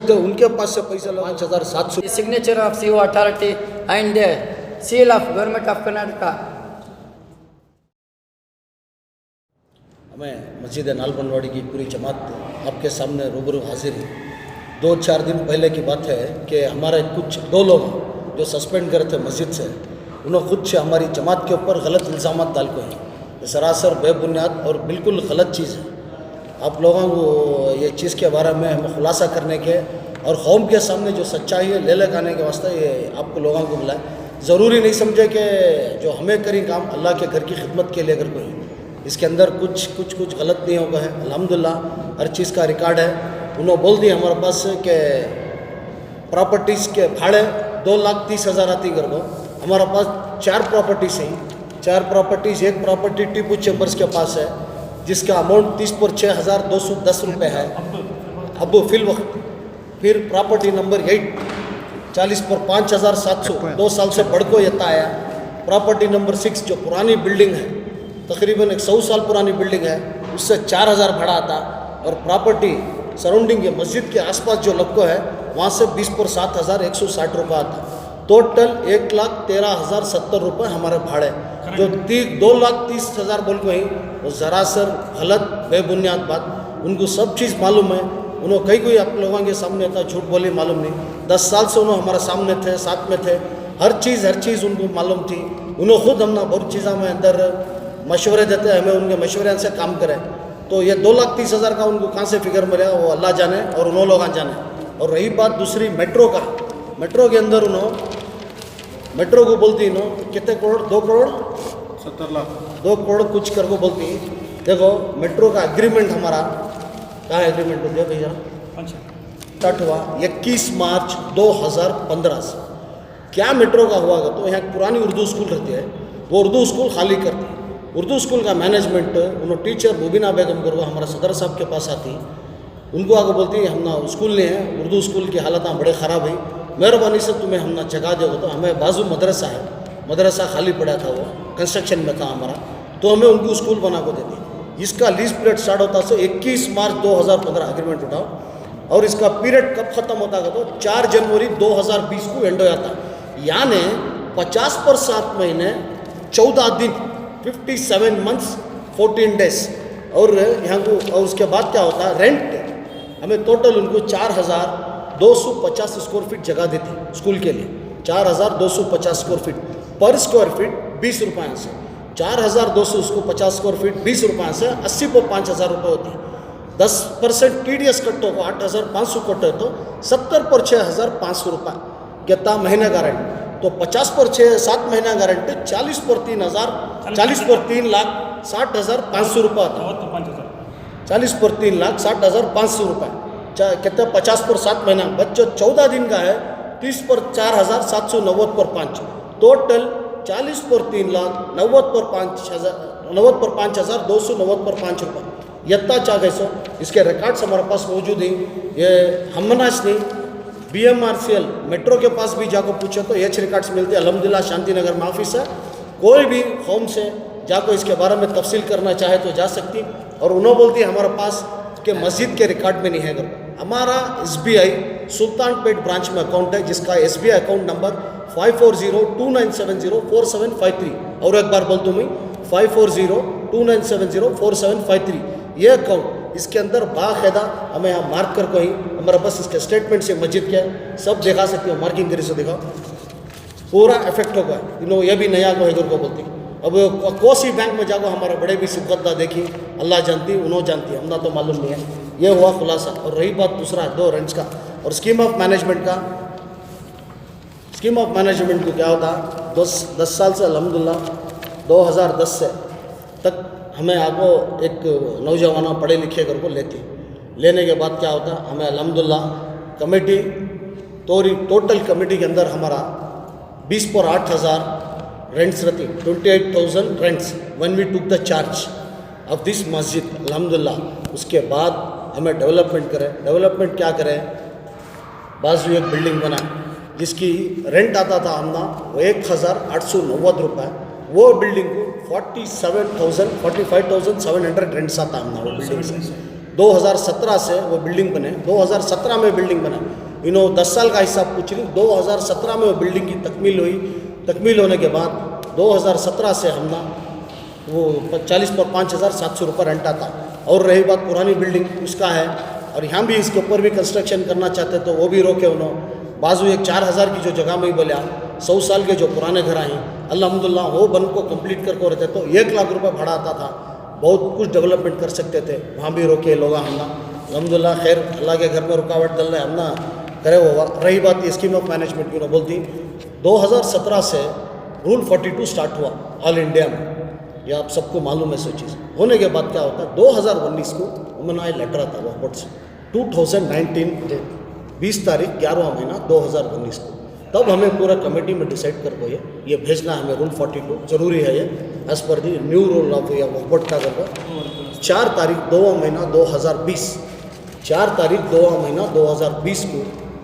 तो उनके पास से पैसा लो 5,700 The signature of CO authority and the seal of Government of Karnataka. हमें मस्जिद नालबनवाड़ी की पूरी जमात आपके सामने रूबरू हाजिर है। 2-4 दिन पहले की बात है कि हमारे कुछ 2 लोग जो सस्पेंड करे थे मस्जिद से, उन्होंने खुद से हमारी जमात के ऊपर गलत इल्ज़ाम डाल को हैं। ये सरासर बेबुनियाद और बिल्कुल गलत चीज़ है। आप लोगों को ये चीज़ के बारे में हम खुलासा करने के और कौम के सामने जो सच्चाई है ले लगाने के वास्ते ये आपको लोगों को बुलाए। ज़रूरी नहीं समझे कि जो हमें करी काम अल्लाह के घर की खिदमत के लिए अगर कोई इसके अंदर कुछ गलत नहीं होगा है। अल्हम्दुलिल्लाह हर चीज़ का रिकॉर्ड है। उन्होंने बोल दिया हमारे पास कि प्रॉपर्टीज़ के भाड़े 2,30,000 आती कर दो। हमारे पास 4 प्रॉपर्टीज़ हैं। 4 प्रॉपर्टीज़, एक प्रॉपर्टी टीपू चैम्बर्स के पास है जिसका अमाउंट 30 पर 6,210 रुपये है अब फिल वक्त। फिर प्रॉपर्टी नंबर 8 40 पर 5,700 2 साल से बढ़ को यता आया। प्रॉपर्टी नंबर 6 जो पुरानी बिल्डिंग है, तकरीबन 100 साल पुरानी बिल्डिंग है, उससे 4,000 भाड़ा आता। और प्रॉपर्टी सराउंडिंग ये मस्जिद के आसपास जो लक्को है वहाँ से 20 पर 7,160 रुपये आता। टोटल 1,13,070 रुपये हमारे भाड़े। जो 2,30,000 बोल को ही वो ज़रासर गलत बेबुनियाद बात। उनको सब चीज़ मालूम है। उन्होंने कोई आप लोगों के सामने था झूठ बोली मालूम नहीं। 10 साल से उन्होंने हमारे सामने थे, साथ में थे। हर चीज़ उनको मालूम थी। उन्होंने खुद हमने बहुत चीज़ों में अंदर मशवरे देते हैं, हमें उनके मशवरे से काम करें। तो ये 2,30,000 का उनको कहाँ से फिगर मिला वो अल्लाह जाने और उन्होंने लोग जाने। और रही बात दूसरी मेट्रो का, मेट्रो के अंदर उन्होंने मेट्रो को बोलती इन्होंने कितने करोड़ 2 करोड़ 70 लाख 2 करोड़ कुछ कर को बोलती। देखो मेट्रो का एग्रीमेंट हमारा कहाँ एग्रीमेंट हो गया भैया स्टार्ट हुआ 21 मार्च 2015 से। क्या मेट्रो का हुआ तो यहाँ पुरानी उर्दू स्कूल रहती है, वो उर्दू स्कूल खाली करती है। उर्दू स्कूल का मैनेजमेंट उन्होंने टीचर मुबीना बेगम को हमारा सदर साहब के पास आती, उनको आगे बोलती हम ना स्कूल नहीं है, उर्दू स्कूल की हालत बड़े ख़राब है, मेहरबानी से तुम्हें हम ना जगह दो। तो हमें बाजू मदरसा है, मदरसा खाली पड़ा था, वो कंस्ट्रक्शन में था हमारा, तो हमें उनको स्कूल बना को देती। इसका लीज पीरियड स्टार्ट होता से 21 मार्च 2015 एग्रीमेंट उठाओ और इसका पीरियड कब ख़त्म होता है तो 4 जनवरी 2020 को एंड हो जाता। यानी 50 पर 7 महीने 14 दिन 57 मंथ्स 14 डेज। और यहाँ को और उसके बाद क्या होता है रेंट हमें टोटल उनको 4,250 स्क्वायर फीट जगह देती स्कूल के लिए। 4,250 स्क्वायर फीट पर स्क्वायर फीट 20 रुपये से 4,250 स्क्वायर फीट 20 रुपये से 80 पर 5,000 रुपये होती है। 10% TDS कट्टो को 8,500 कट्टे तो 70 पर 6,500 रुपये कितना महीने का रेंट। तो 50 पर 7 महीना गारंटी 40 पर 3,60,500 रुपये आता। 40 पर 3,60,500 रुपये कितने 50 पर 7 महीना बच्चों 14 दिन का है 30 पर 4,790 पर 5 टोटल 40 पर 3,90 पर 5,000 90 पर 5,290 पर 5 रुपये यत्ता चाह गए सो। इसके रिकॉर्ड्स हमारे पास मौजूद हैं। ये हमनाश नहीं BMRCL मेट्रो के पास भी जाको पूछो तो एच रिकॉर्ड्स मिलते हैं। अल्हम्दुलिल्लाह शांतिनगर में ऑफिस है, कोई भी होम से जाको इसके बारे में तफसील करना चाहे तो जा सकती। और उन्होंने बोलती है हमारे पास के मस्जिद के रिकॉर्ड में नहीं है। हमारा SBI सुल्तानपेट ब्रांच में अकाउंट है जिसका SBI अकाउंट नंबर 5402970473। और एक बार बोल दूँ मैं 5402970473 ये अकाउंट इसके अंदर बाकायदा हमें यहाँ मार्क कर को ही हमारे पास इसके स्टेटमेंट से मस्जिद क्या सब दिखा सकते हो, मार्किंग करी से दिखाओ पूरा इफेक्ट होगा। इन्होंने ये भी नया को बोलती। अब कोसी बैंक में जाकर हमारे बड़े भी सिब्बतदा देखी, अल्लाह जानती उन्होंने जानती, हमना तो मालूम नहीं है। ये हुआ खुलासा। और रही बात दूसरा 2 रेंट्स का और स्कीम ऑफ मैनेजमेंट का। स्कीम ऑफ मैनेजमेंट को क्या होता 10 साल से अल्हम्दुलिल्लाह 2010 से तक हमें आपको एक नौजवान पढ़े लिखे कर को लेने के बाद क्या होता हमें अल्हम्दुलिल्लाह कमेटी टोटल कमेटी के अंदर हमारा 20 पर 8,000 रेंट्स रहती 28,000 rents when we took the charge of this masjid अल्हम्दुलिल्लाह। उसके बाद हमें डेवलपमेंट करें। डेवलपमेंट क्या करें, बाजू एक बिल्डिंग बना जिसकी रेंट आता था हमना 1,890 रुपये। वो बिल्डिंग को 45,700 रेंट्स आता हमना वो बिल्डिंग से। 2017 से वो बिल्डिंग बने, 2017 में बिल्डिंग बना। 10 साल का हिसाब पूछ रही, 2017 में वो बिल्डिंग की तकमील हुई। तकमील होने के बाद 2017 से हम ना वो 40 पर 5,700 रुपये रेंट आता। और रही बात पुरानी बिल्डिंग, उसका है, और यहाँ भी इसके ऊपर भी कंस्ट्रक्शन करना चाहते तो वो भी रोके उन्होंने। बाजू एक 4,000 की जो जगह में ही बोलिया 100 साल के जो पुराने घर आए अल्हम्दुलिल्लाह वो बन को कंप्लीट करके रहते तो 1 लाख रुपये भाड़ा आता था, बहुत कुछ डेवलपमेंट कर सकते थे, वहाँ भी रोके लोग हमना। अल्हम्दुलिल्लाह खैर अल्लाह के घर में रुकावट डल रहे हमना करे हुआ। रही बात ये स्कीम ऑफ मैनेजमेंट की, बोलती 2017 से रूल 42 स्टार्ट हुआ ऑल इंडिया में, ये आप सबको मालूम है। सो चीज़ होने के बाद क्या होता है, 2019 को उमन लेटर आता वह बोर्ड से 2019 20 तारीख 11वां महीना 2019 को, तब हमें पूरा कमेटी में डिसाइड कर को ये भेजना हमें रूल 42 जरूरी है, ये as per the new rule of या बोर्ड का करवा 4 तारीख 2वां महीना 2020, 4 तारीख 2वां महीना 2020 को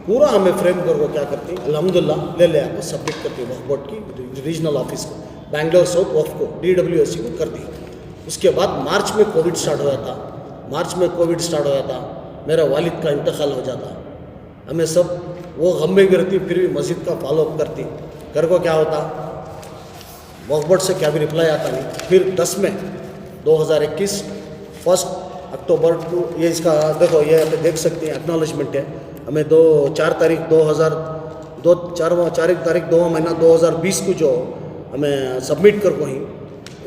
पूरा हमें फ्रेम करके क्या करती अल्हम्दुलिल्लाह ले आकर सबमिट करती वक्फ बोर्ड की रीजनल ऑफिस को, बैंगलोर साउथ वक्फ को DWSC को कर दी। उसके बाद मार्च में कोविड स्टार्ट हुआ था, मार्च में कोविड स्टार्ट हुआ था, मेरा वालिद का इंतकाल हो जाता, हमें सब वो गम में भी रहती, फिर भी मस्जिद का फॉलोअप करती। घर को क्या होता, वक्फ बोर्ड से क्या भी रिप्लाई आता नहीं। फिर 10 में 2021 1 अक्टूबर टू ये इसका देखो, ये आप देख सकते हैं एक्नॉलेजमेंट है। हमें 4 तारीख 2वां महीना 2020 को जो हमें सबमिट कर को ही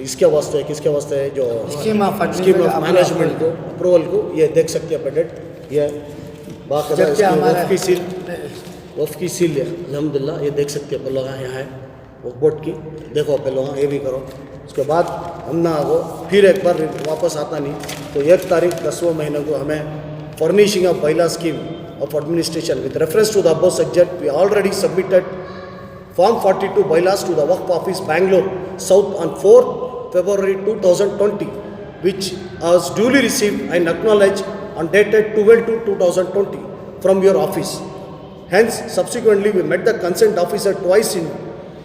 इसके वास्ते किसके वास्ते है जो स्कीम ऑफ मैनेजमेंट को अप्रूवल को, ये देख सकते हैं अपडेट, ये बाकायदा वफ़ की सील है अल्हम्दुलिल्लाह, ये देख सकते हैं पे लोग यहाँ है वक्फ बोर्ड की, देखो पे लोग ये भी करो। उसके बाद हम ना वो फिर एक बार वापस आता नहीं तो 1 तारीख 10वें महीने को हमें furnishing of bylaw scheme of administration with reference to the above subject we already submitted Form 42 bylaws to the Waqf Office Bangalore South on 4th February 2020, which was duly received and acknowledged on dated 12/2/2020 from your office. Hence, subsequently we met the concerned officer twice in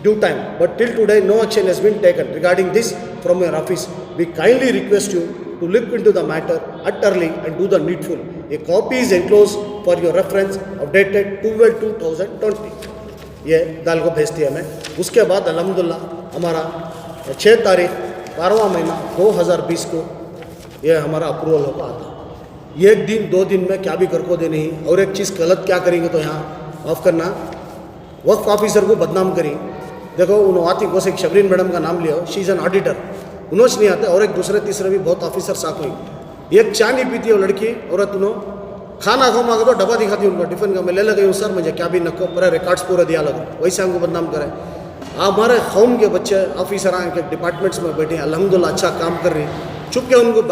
due time, but till today no action has been taken regarding this from your office. We kindly request you to look into the matter utterly and do the needful. A copy is enclosed for your reference of dated 12/2/2020. ये दाल को भेजती है हमें। उसके बाद अल्हम्दुलिल्लाह हमारा 6 तारीख 12वां महीना 2020 को ये हमारा अप्रूवल होगा आता। 1 दिन 2 दिन में क्या भी कर को दे नहीं। और एक चीज़ गलत क्या करेंगे तो यहाँ ऑफ करना, वक्फ ऑफिसर को बदनाम करी। देखो उन्होंने आती को से शबरीन मैडम का नाम लिया, शी इज़ एन ऑडिटर, उन्होंने नहीं आते। और एक दूसरे तीसरे भी बहुत ऑफिसर साथ हुई। एक चाय नहीं पीती वो लड़की औरत, उन्होंने खाना खाओ मांगे तो डब्बा दिखाती उनको टिफिन का, मैं ले लगी हूँ सर मुझे क्या भी नको पर रिकॉर्ड्स पूरा दिया लगा, वैसे हमको बदनाम करें। हमारे कौम के बच्चे ऑफिसर आए के डिपार्टमेंट्स में बैठे हैं अल्हम्दुलिल्लाह अच्छा काम कर रही, चुप के उनको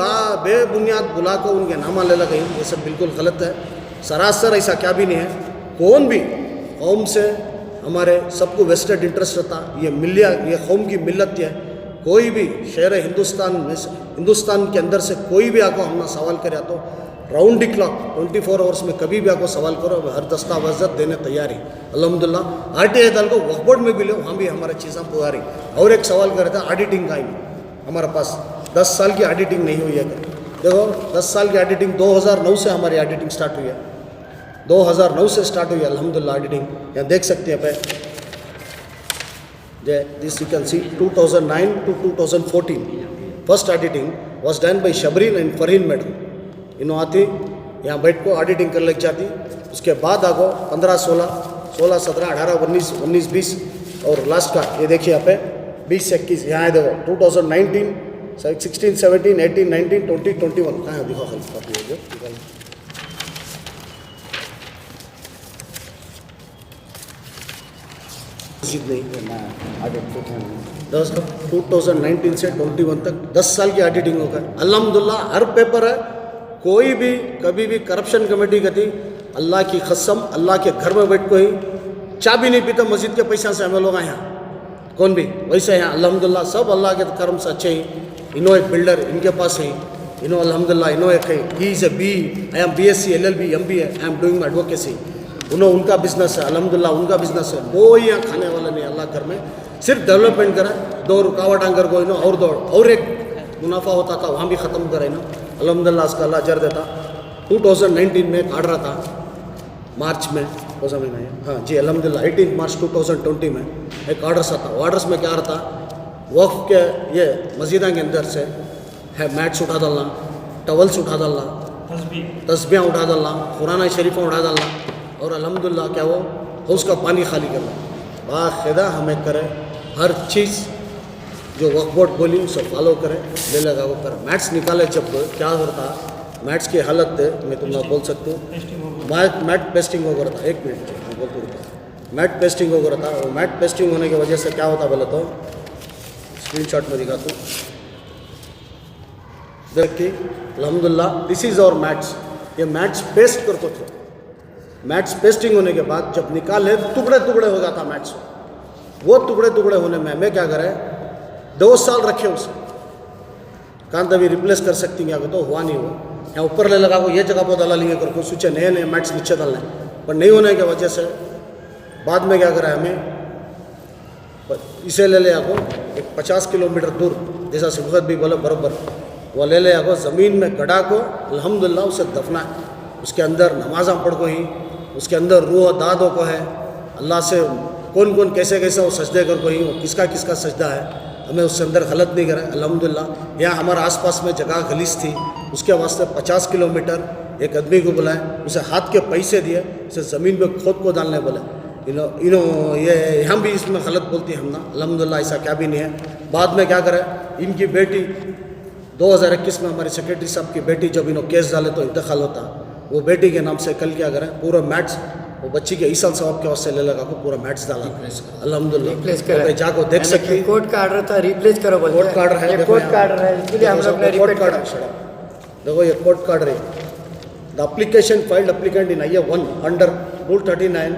बेबुनियाद बुला कर उनके नामा ले लगे, ये सब बिल्कुल गलत है। सरासर ऐसा क्या भी नहीं है। कौन भी कौम से हमारे सबको वेस्टेड इंटरेस्ट रहता, ये मिलिया ये कौम की मिलत है। कोई भी शहर हिंदुस्तान के अंदर से कोई भी आको हमने सवाल करे तो राउंड द क्लॉक 24 आवर्स में कभी भी आपको सवाल करो, हर दस्तावेज़ देने तैयारी अल्हम्दुलिल्लाह। RTI दल को वक्फ बोर्ड में भी लो, वहाँ भी हमारे चीज़ें पुरारी। और एक सवाल कर रहे थे ऑडिटिंग का ही, हमारे पास 10 साल की ऑडिटिंग नहीं हुई है। देखो 10 साल की ऑडिटिंग 2009 से हमारी ऑडिटिंग स्टार्ट हुई है, 2009 से स्टार्ट हुई है अल्हम्दुलिल्लाह ऑडिटिंग। यहाँ देख सकते हैं पे this you can C 2009 to 2014 first auditing was done by Shabreen and Farheen madam. इन्हों आती यहाँ बैठ को ऑडिटिंग कर लग जाती। उसके बाद आगो 15, 16, 17, 18, 19, 20 और लास्ट का ये देखिए यहाँ पे 20, 21 यहाँ है देखो 2019, 16, 17, 18, 19, 20, 21 कहाँ है दिखो खाली कॉपी है जो दोस्तों 2019 से 21 तक 10 साल की ऑडिटिंग होगा अल्हम्दुलिल्लाह। हर पेपर है, कोई भी कभी भी करप्शन कमेटी कहती अल्लाह की कसम अल्लाह के घर में बैठ को ही चाय भी नहीं पीता मस्जिद के पैसा से हमें लोग यहाँ कौन भी वैसे यहाँ अल्हम्दुलिल्लाह सब अल्लाह के कर्म से अच्छे ही। इन्हों एक बिल्डर इनके पास है, इन्हों अल्हम्दुलिल्लाह इन्हों एक है, he is a B, I am BSc LLB MBA, I am doing advocacy. उन्होंने उनका बिजनेस है अल्हम्दुलिल्लाह, उनका बिजनेस है। कोई यहाँ खाने वाला नहीं अल्लाह घर में, सिर्फ डेवलपमेंट करा। 2 रुकावट आंगर को इन्हों और एक मुनाफा होता था वहाँ भी ख़त्म करे ना अल्हम्दुलिल्लाह, उसका अल्लाह अजर देता। 2019 में एक आर्डर था मार्च में, कौन सा महीना है, हाँ जी अल्हम्दुलिल्लाह 18 मार्च 2020 में एक आर्डर्स आता। ऑर्डर्स में क्या रहता, वक्फ के ये मस्जिदा के अंदर से है मैट्स उठा डालना, टवल्स उठा डालना, तस्बियाँ उठा डालना, कुरान शरीफा उठा डालना, और अल्हम्दुलिल्लाह क्या वो हाउस का पानी खाली करना। बाकायदा हमें करे हर चीज़ जो वक्फ बोर्ड बोली उसे फॉलो करे, ले लगा वो करे। मैट्स निकाले जब क्या होता, मैट्स की हालत मैं तुमने बोल सकती हूँ, मैट पेस्टिंग हो रहा था। एक मिनट मैं बोलते रहता, मैट पेस्टिंग हो रहा था। वो मैट पेस्टिंग होने की वजह से क्या होता बोले तो स्क्रीनशॉट में दिखाता हूँ, देखिए अल्हम्दुलिल्लाह दिस इज़ आवर मैट्स। ये मैट्स पेस्ट करते थे, मैट्स पेस्टिंग होने के बाद जब निकाले टुकड़े टुकड़े हो जाता मैट्स। वो टुकड़े टुकड़े होने में हमें क्या करें, 2 साल रखे उसे, कहाँ तभी रिप्लेस कर सकती हैं, तो हुआ नहीं हुआ। यहाँ ऊपर ले लगा को ये जगह पर डाला लेंगे करके सोचे नए नए मैट्स नीचे डालने, पर नहीं होने की वजह से बाद में क्या करा हमें, इसे ले ले आको एक 50 किलोमीटर दूर, जैसा सिबकत भी बोला बराबर, वो ले ले आको ज़मीन में गड़ा को अल्हम्दुलिल्लाह उसे दफना, उसके अंदर नमाज़ा पढ़ को ही, उसके अंदर रूह दादों को है, अल्लाह से कौन कौन कैसे कैसे वो सजदे कर को ही, वो किसका किसका सजदा है, हमें उसके अंदर गलत नहीं करें। अल्हम्दुलिल्लाह यहाँ हमारे आसपास में जगह गलीस थी, उसके वास्ते 50 किलोमीटर एक आदमी को बुलाए, उसे हाथ के पैसे दिए, उसे ज़मीन में खोद को डालने बोले। इनो ये यहाँ भी इसमें गलत बोलती है हम ना, अल्हम्दुलिल्लाह ऐसा क्या भी नहीं है। बाद में क्या करें, इनकी बेटी 2021 में हमारे सेक्रेटरी साहब की बेटी जब इन्हों केस डाले तो इंतकाल होता, वो बेटी के नाम से कल क्या करें पूरा मैट्स, वो बच्ची के ईसाल सवाब के वास्ते ले लगा को पूरा मैट्स डाला अल्हम्दुलिल्लाह। रिप्लेस करा, जाको देख सकते हैं, कोर्ट का ऑर्डर था रिप्लेस करो बोलते हैं। कोर्ट का ऑर्डर है, ये कोर्ट का ऑर्डर है, इसलिए हम लोग ने कोर्ट रिपीट कार्ड करा। देखो ये कोर्ट कार्ड रही, the application filed applicant in IA 1 under Rule 39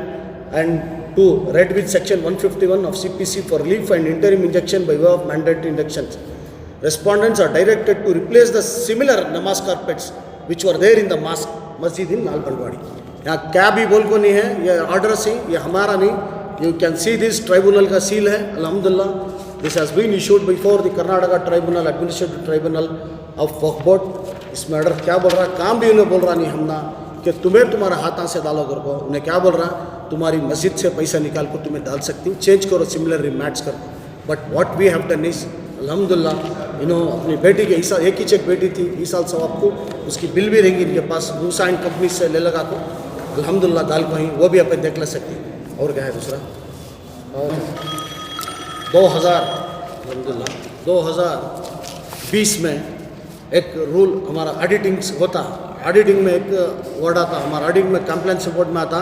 and 2 read with section 151 of CPC for relief and interim injection by way of mandatory injections. Respondents are directed to replace the similar namaz carpets which were there in the mosque masjid in नालबंडवाड़ी। यहाँ क्या भी बोल को नहीं है, ये order से ये हमारा नहीं, you can see this tribunal का सील है अल्हम्दुलिल्लाह। This has been issued before the Karnataka tribunal administrative tribunal of Wakf board. इसमें ऑर्डर क्या बोल रहा है, काम भी उन्हें बोल रहा नहीं हमना कि तुम्हें तुम्हारा हाथां से डालो कर को, उन्हें क्या बोल रहा है तुम्हारी मस्जिद से पैसा निकाल कर तुम्हें डाल सकती हूँ, चेंज करो सिमिलर मैट्स कर। But what we have done is अल्हम्दुलिल्लाह इन्हों अपनी बेटी के ईसा, एक ही चेक बेटी थी ईसाल सवाब को, उसकी बिल भी रहेंगी इनके पास, रूसा एंड कंपनी से ले लगा को अल्हम्दुलिल्लाह दाल को ही, वो भी अपन देख ले सकती। और क्या है दूसरा, और 2000 2020 में एक रूल हमारा ऑडिटिंग होता, ऑडिटिंग में एक वर्ड आता, हमारा ऑडिटिंग में कंप्लेंट्स रिपोर्ट में आता,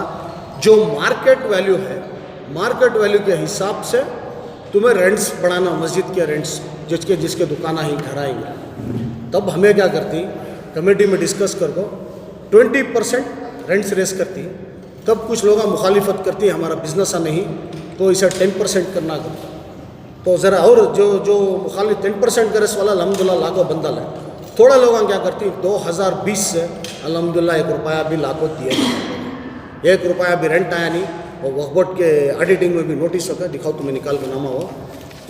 जो मार्केट वैल्यू है, मार्केट वैल्यू के हिसाब से तुम्हें रेंट्स बढ़ाना, मस्जिद के रेंट्स जिसके दुकाना ही घर आएंगे। तब हमें क्या करती, कमेटी में डिस्कस कर को 20% रेंट्स रेस करती। तब कुछ लोग मुखालिफत करती हमारा बिजनेस नहीं तो इसे 10% करना कर, तो ज़रा और जो मुखालिफ 10% करे वाला अल्हम्दुलिल्लाह लाखों बंदल है। थोड़ा लोग क्या करती 2020 से अल्हम्दुलिल्लाह 1 रुपया भी लाखों दिए, 1 रुपया भी रेंट आया नहीं, और वक्फ बोर्ड के ऑडिटिंग में भी नोटिस होगा, दिखाओ तुम्हें निकाल के नामा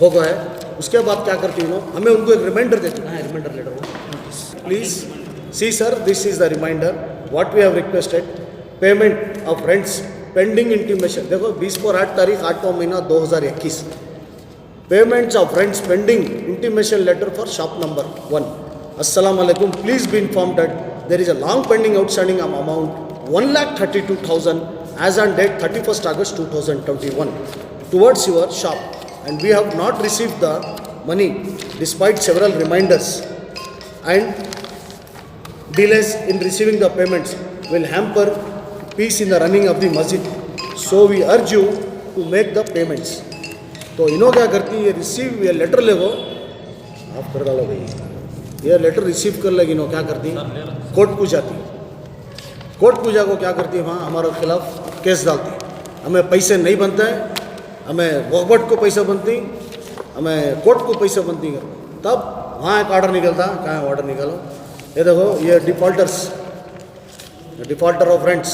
हो गया है। उसके बाद क्या करती हूँ, हमें उनको एक रिमाइंडर देती है, रिमाइंडर लेटर हो, please see sir this is the reminder what we have requested, payment of rents pending intimation. देखो 20 को 8 तारीख 8वां महीना 2021, payments of rents pending intimation letter for shop number 1। अस्सलाम वालेकुम, please be informed that there is a long pending outstanding amount 1,32,000 as on date 31st August 2021 towards your shop, and we have not received the money despite several reminders, and delays in receiving the payments will hamper peace in the running of the masjid, so we urge you to make the payments। तो इन्हों क्या करती है, ये receive ये letter ले वो आप कर डालो भाई, ये लेटर रिसीव कर लेगी, इन्हों क्या करती कोर्ट को जाती, कोर्ट पूजा को क्या करती है, वहाँ हमारे खिलाफ केस डालती, हमें पैसे नहीं बनते हैं, हमें वक्फ बोर्ड को पैसे बनती, हमें कोर्ट को पैसे बनती है। तब वहाँ एक ऑर्डर निकलता, कहाँ ऑर्डर निकालो, ये देखो ये डिफ़ॉल्टर्स, डिफ़ॉल्टर ऑफ रेंट्स,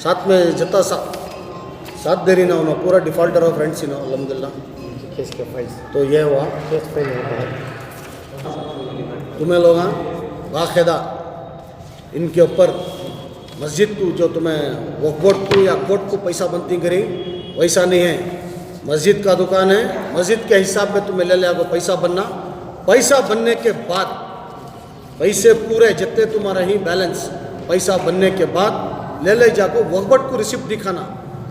साथ में जितना साथ देरी ना होना, पूरा डिफ़ॉल्टर ऑफ रेंट्स ही ना अल्हम्दुलिल्लाह। तो ये हुआ तुम्हें लोग बाकायदा इनके ऊपर मस्जिद को जो तुम्हें वो कोर्ट को या कोर्ट को पैसा बनती करी वैसा नहीं है। मस्जिद का दुकान है, मस्जिद के हिसाब में तुम्हें ले ले आपको पैसा बनना। पैसा बनने के बाद पैसे पूरे जितने तुम्हारा ही बैलेंस पैसा बनने के बाद ले जाको वक्फ को रिसिप्ट दिखाना।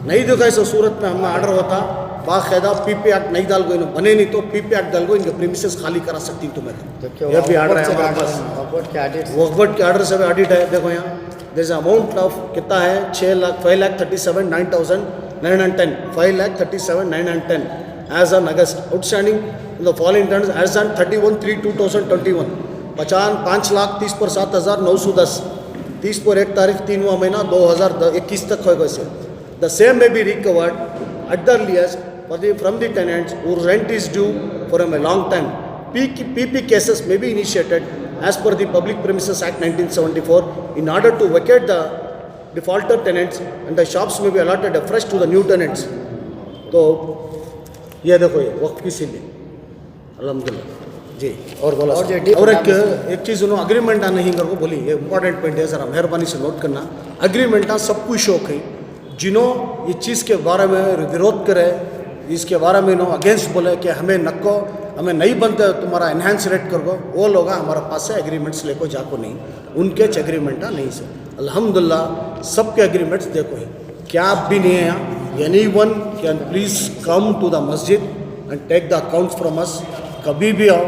नहीं दिखाए तो सूरत में हमें ऑर्डर होता बाकायदा पीपी एक्ट नहीं डाल गो, बने नहीं तो पीपी एक्ट डाल गो, इनके प्रीमिसेस खाली करा सकती तुम्हें। तो ये भी ऑर्डर है हमारे पास, वक्फ के ऑर्डर से भी ऑडिट है। देखो यहाँ दिस अमाउंट ऑफ कितना है 5,37,910 5,37,910 as on August outstanding the following terms as on 31/3/2021 5,30,7,910 30/1/3वां महीना 2021 तक होगा। इसे द सेम में be recovered at the earliest from the tenants whose rent is due for a long time. PP cases may be initiated as per the Public Premises Act 1974 in order to vacate the defaulter tenants, and the shops may be allotted afresh to the new tenants. तो ये देखो ये वक्त की ceiling अल्हम्दुलिल्लाह जी। और बोला और एक चीज़ उन्होंने अग्रीमेंट नहीं कर को बोली, ये इंपॉर्टेंट पॉइंट है, ज़रा मेहरबानी से नोट करना। अग्रीमेंट सब कुछ शौक है, जिन्हों ये चीज़ के बारे में विरोध करे, इसके बारे में इन्हों अगेंस्ट बोले कि हमें नको, हमें नहीं बनते तुम्हारा एनहांस रेट कर गो, वो लोग हमारे पास से एग्रीमेंट्स लेको जाको नहीं, उनके एग्रीमेंट नहीं से। अल्हम्दुलिल्लाह सबके एग्रीमेंट्स देखो है, क्या आप भी नहीं है यहाँ। Anyone can please come to the मस्जिद and take the accounts from us. कभी भी आओ,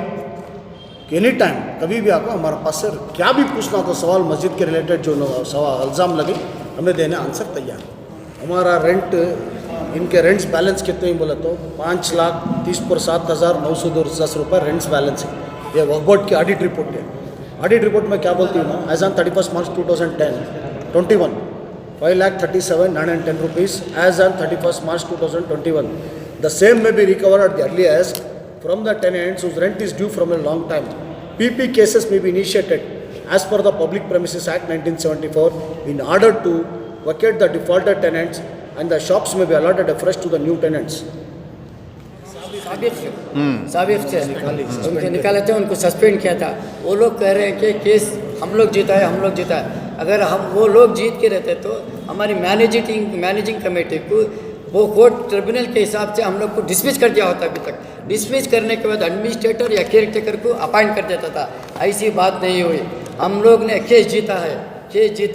एनी टाइम कभी भी आपको हमारे पास से क्या भी पूछना तो सवाल मस्जिद के रिलेटेड जो सवाल इल्ज़ाम लगे हमें देने आंसर तैयार। हमारा रेंट, इनके रेंट्स बैलेंस कितने ही बोले तो 5,30,7,910 रुपये रेंट्स बैलेंस है। ये वक्फ बोर्ड की ऑडिट रिपोर्ट है। ऑडिट रिपोर्ट में क्या बोलती हूँ ना, as on 31 March 2021 5,37,910 rupees as on 31 March 2021। The same में be recover at the earliest from the tenants whose rent is due from a long time. PP cases may be initiated as per the Public Premises Act 1974 in order to vacate the defaulted tenants, and the shops may be allotted afresh to the new tenants. साबिक से उनके निकाले थे, उनको suspend किया था। वो लोग कह रहे हैं कि केस हम लोग जीता है, हम लोग जीता है। अगर हम वो लोग जीत के रहते तो हमारी मैनेजिंग कमेटी को वो कोर्ट ट्रिब्यूनल के हिसाब से हम लोग को डिसमिस कर दिया होता। अभी तक डिसमिस करने के बाद एडमिनिस्ट्रेटर या केयरटेकर को अपॉइंट कर देता था। ऐसी बात नहीं हुई, हम लोग ने केस जीता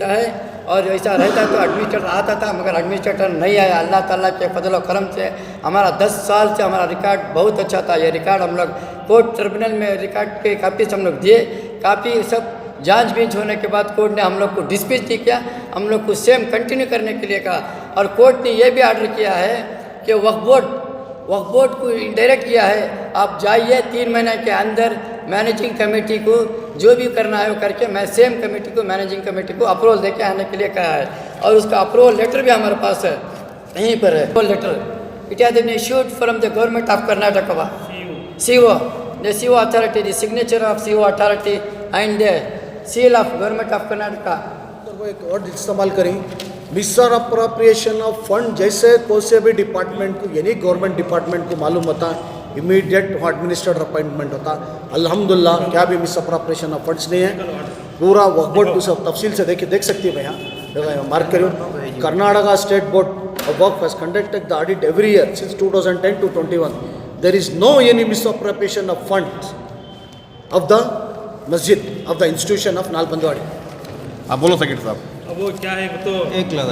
है और ऐसा रहता तो एडमिनिस्ट्रेटर आता था, मगर एडमिनिस्ट्रेटर नहीं आया। अल्लाह ताला के फजल और करम से हमारा 10 साल से हमारा रिकॉर्ड बहुत अच्छा था। ये रिकॉर्ड हम लोग कोर्ट ट्रिब्यूनल में रिकॉर्ड के कापी हम लोग दिए, कापी सब जांच बींच होने के बाद कोर्ट ने हम लोग को डिसमिस नहीं किया, हम लोग को सेम कंटिन्यू करने के लिए कहा। और कोर्ट ने ये भी ऑर्डर किया है कि वक्फ बोर्ड को डायरेक्ट किया है, आप जाइए 3 महीने के अंदर मैनेजिंग कमेटी को जो भी करना है वो करके, मैं सेम कमेटी को मैनेजिंग कमेटी को अप्रूवल देके आने के लिए कहा है। और उसका अप्रूवल लेटर भी हमारे पास है, यहीं पर है approval letter. It has been issued from the government of Karnataka, CO, the CO authority, the signature of CO authority and the seal of government of Karnataka. तो वो एक वर्ड इस्तेमाल करें, मिसर अप्रोप्रिएशन ऑफ फंड। जैसे कोई से भी डिपार्टमेंट को यानी गवर्नमेंट डिपार्टमेंट को मालूम होता इमीडिएट एडमिनिस्ट्रेटर अपॉइंटमेंट होता। अल्हम्दुलिल्लाह क्या भी मिस अप्रोप्रिएशन ऑफ फंड्स नहीं है। पूरा वक्फ बोर्ड को सब तफसील से देख सकती है। मैं यहाँ मार्क करूँ, Karnataka state board of Wakf has conducted the audit every year since 2010 to 21। There is no any misappropriation of funds of the masjid of the institution of Nalbandwadi. आप बोलो सेक्रेटरी साहब। अब वो क्या है तो एक लाख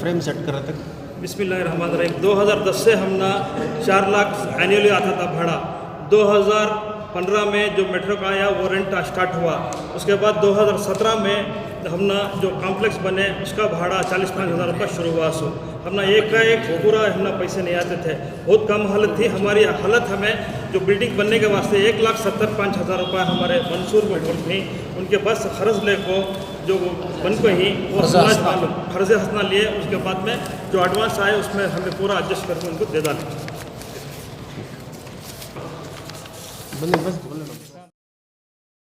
फ्रेम सेट कर रहे थे। बिस्मिल्लाहिर्रहमानिर्रहीम 2010 से हम ना 4 लाख एनुअली आता था भाड़ा। 2015 में जो मेट्रो का आया वो रेंट स्टार्ट हुआ। उसके बाद 2017 में हम ना जो कॉम्प्लेक्स बने उसका भाड़ा 45,000 रुपये शुरू हुआ। सो हम ना एक पूरा हम ना पैसे नहीं आते थे, बहुत कम हालत थी हमारी हालत। हमें जो बिल्डिंग बनने के वास्ते 1,75,000 रुपये हमारे मंसूर में थी, उनके बस खर्च ले को जो बन को ही वो फर्ज हंसना लिए। उसके बाद में जो एडवांस आए उसमें हमें पूरा एडजस्ट करके उनको दे डालें। बस बोले